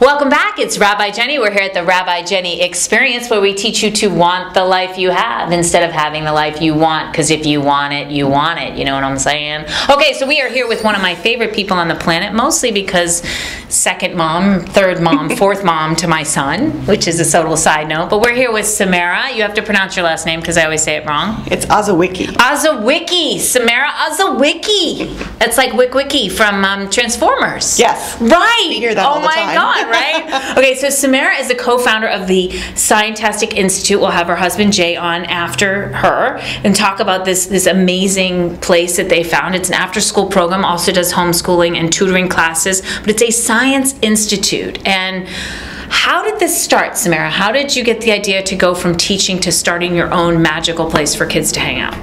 Welcome back. It's Rabbi Jenny. We're here at the Rabbi Jenny Experience, where we teach you to want the life you have instead of having the life you want, because if you want it, you want it. You know what I'm saying? Okay, so we are here with one of my favorite people on the planet, mostly because second mom, third mom, fourth mom to my son, which is a total side note. But we're here with Samara. You have to pronounce your last name because I always say it wrong. It's Azawicki. Azawicki. Samara Azawicki. That's like Wick Wiki from Transformers. Yes. Right. You hear that all the time. Oh my God. Right? Okay, so Samara is the co-founder of the Scientastic Institute. We'll have her husband Jay on after her and talk about this amazing place that they found. It's an after-school program, also does homeschooling and tutoring classes, but it's a science institute. And how did this start, Samara? How did you get the idea to go from teaching to starting your own magical place for kids to hang out?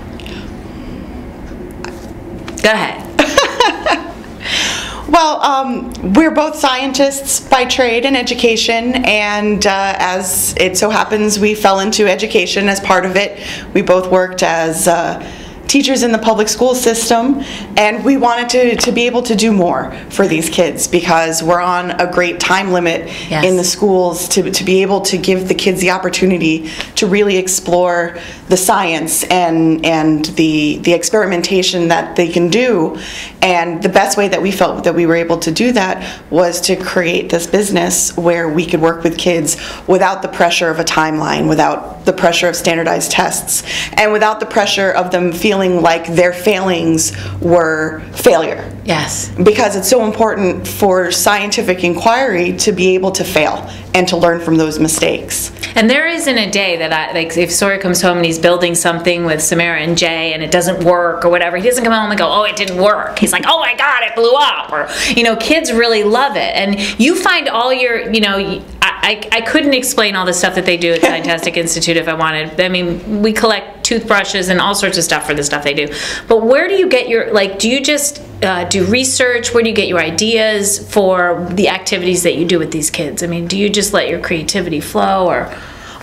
Go ahead. Well, we're both scientists by trade and education, and as it so happens, we fell into education as part of it. We both worked as teachers in the public school system, and we wanted to be able to do more for these kids because we're on a great time limit in the schools to be able to give the kids the opportunity to really explore the science and the experimentation that they can do. And the best way that we felt that we were able to do that was to create this business where we could work with kids without the pressure of a timeline, without the pressure of standardized tests, and without the pressure of them feeling like their failings were failure. Yes. Because it's so important for scientific inquiry to be able to fail and to learn from those mistakes. And there isn't a day that if Sawyer comes home and he's building something with Samara and Jay and it doesn't work or whatever, he doesn't come home and go, oh, it didn't work. He's like, oh my God, it blew up. Or, you know, kids really love it. And you find all your, you know, I couldn't explain all the stuff that they do at Scientastic Institute if I wanted. I mean, we collect toothbrushes and all sorts of stuff for the stuff they do. But where do you get your, like, do you just do research? Where do you get your ideas for the activities that you do with these kids? I mean, do you just let your creativity flow, or?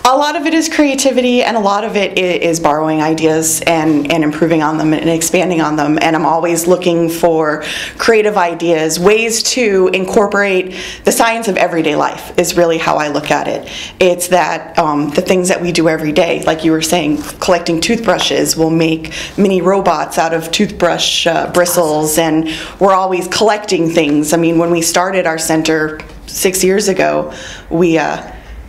A lot of it is creativity, and a lot of it is borrowing ideas and improving on them and expanding on them. And I'm always looking for creative ideas, ways to incorporate the science of everyday life is really how I look at it. It's that the things that we do every day, like you were saying, collecting toothbrushes, we'll make mini robots out of toothbrush bristles, and we're always collecting things. I mean, when we started our center 6 years ago,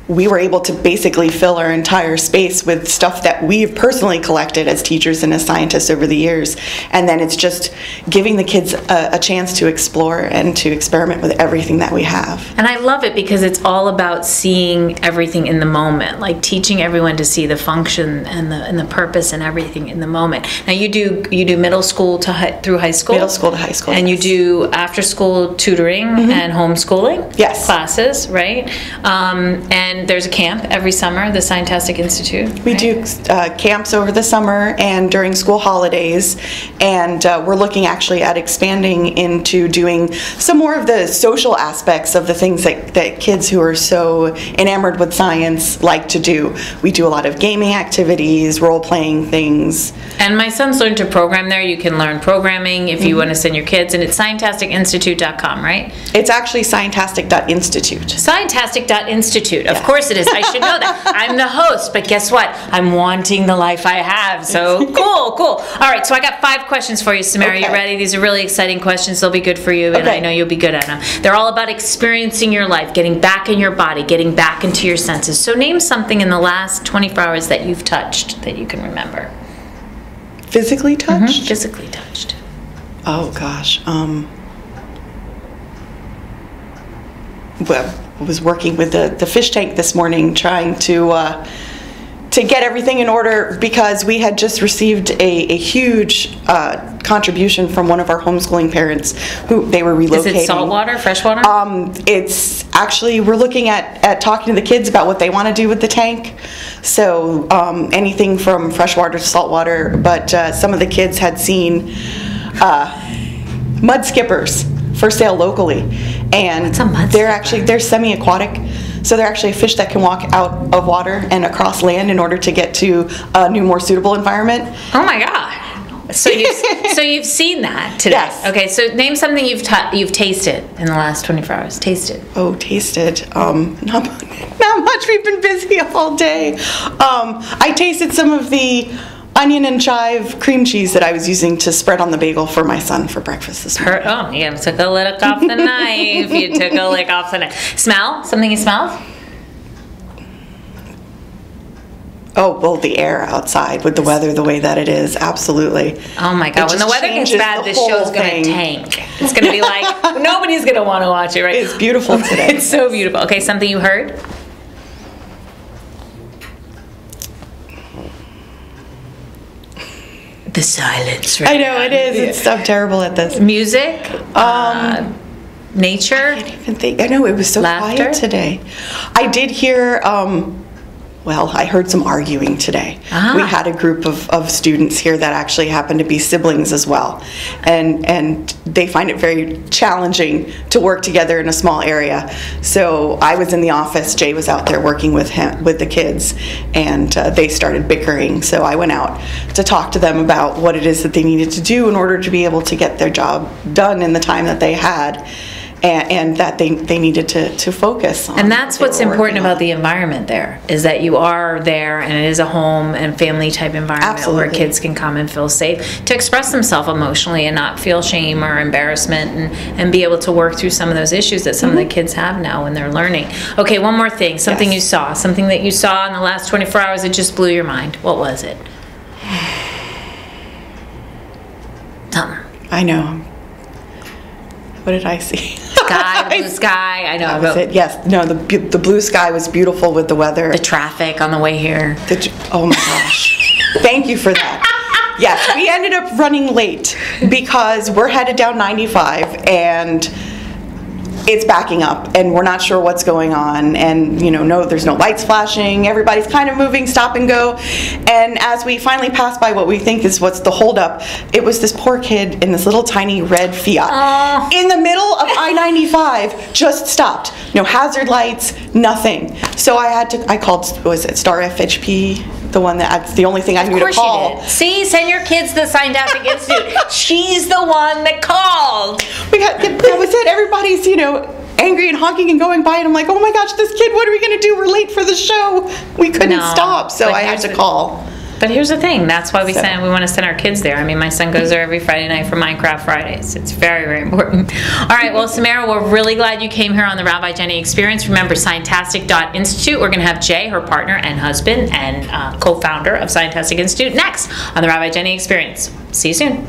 we were able to basically fill our entire space with stuff that we've personally collected as teachers and as scientists over the years. And then it's just giving the kids a chance to explore and to experiment with everything that we have. And I love it because it's all about seeing everything in the moment, like teaching everyone to see the function and the purpose and everything in the moment. Now you do middle school to through high school? Middle school to high school. And yes. You do after school tutoring and homeschooling? Yes. Classes, right? And there's a camp every summer, the Scientastic Institute. We do camps over the summer and during school holidays, and we're looking actually at expanding into doing some more of the social aspects of the things that kids who are so enamored with science like to do. We do a lot of gaming activities, role-playing things. And my son's learned to program there. You can learn programming if you want to send your kids, and it's scientisticinstitute.com, right? It's actually scientastic.institute. Scientastic.institute. Of course it is. I should know that. I'm the host, but guess what? I'm wanting the life I have. So cool. All right, so I got 5 questions for you, Samara. Okay. You ready? These are really exciting questions. They'll be good for you, and I know you'll be good at them. They're all about experiencing your life, getting back in your body, getting back into your senses. So name something in the last 24 hours that you've touched that you can remember. Physically touched? Physically touched. Oh, gosh. Well, I was working with the fish tank this morning trying to get everything in order because we had just received a huge contribution from one of our homeschooling parents who they were relocating. Is it saltwater, freshwater? It's actually, we're looking at talking to the kids about what they want to do with the tank. So anything from freshwater to saltwater, but some of the kids had seen mud skippers for sale locally, and they're semi-aquatic, so they're actually fish that can walk out of water and across land in order to get to a new, more suitable environment. Oh my God! So you've seen that today. Yes. Okay, so name something you've tasted in the last 24 hours. Tasted. Oh, tasted. Not much. We've been busy all day. I tasted some of the onion and chive cream cheese that I was using to spread on the bagel for my son for breakfast this morning. Oh, you took a lick off the knife. You took a lick off the knife. Smell? Something you smelled? Oh, well, the air outside with the weather the way that it is, absolutely. Oh my God, when the weather gets bad, this show's going to tank. It's going to be like, nobody's going to want to watch it, right? It's beautiful today. It's so beautiful. Okay, something you heard? The silence. Right I know, it is. I'm terrible at this. Music? Nature? I can't even think. I know, it was so Laughter? quiet today. I did hear, well, I heard some arguing today. We had a group of students here that actually happen to be siblings as well. And they find it very challenging to work together in a small area. So I was in the office, Jay was out there working with the kids, and they started bickering. So I went out to talk to them about what it is that they needed to do in order to be able to get their job done in the time that they had. And that they needed to focus on. And that's what's important about the environment there, is that you are there and it is a home and family type environment where kids can come and feel safe to express themselves emotionally and not feel shame or embarrassment, and be able to work through some of those issues that some of the kids have now when they're learning. Okay, one more thing, something you saw, something that you saw in the last 24 hours that just blew your mind. What was it? Something. I know. What did I see? Sky, blue sky. I know. That was it. Yes. No, the blue sky was beautiful with the weather. The traffic on the way here. Oh my gosh. Thank you for that. Yes, we ended up running late because we're headed down 95 and it's backing up and we're not sure what's going on, and there's no lights flashing, everybody's kind of moving stop and go, and as we finally pass by what we think is what's the holdup, it was this poor kid in this little tiny red Fiat in the middle of I-95, just stopped, no hazard lights, nothing. So I called, was it Star FHP? That's the only thing I knew to call. You did. See, send your kids to the Scientastic Institute. She's the one that called. That was it. Everybody's, angry and honking and going by, and I'm like, oh my gosh, this kid, what are we going to do? We're late for the show. We couldn't stop, so I had to call. But here's the thing. That's why we want to send our kids there. I mean, my son goes there every Friday night for Minecraft Fridays. It's very, very important. All right, well, Samara, we're really glad you came here on the Rabbi Jenny Experience. Remember, Scientastic Institute. We're going to have Jay, her partner and husband and co-founder of Scientastic Institute, next on the Rabbi Jenny Experience. See you soon.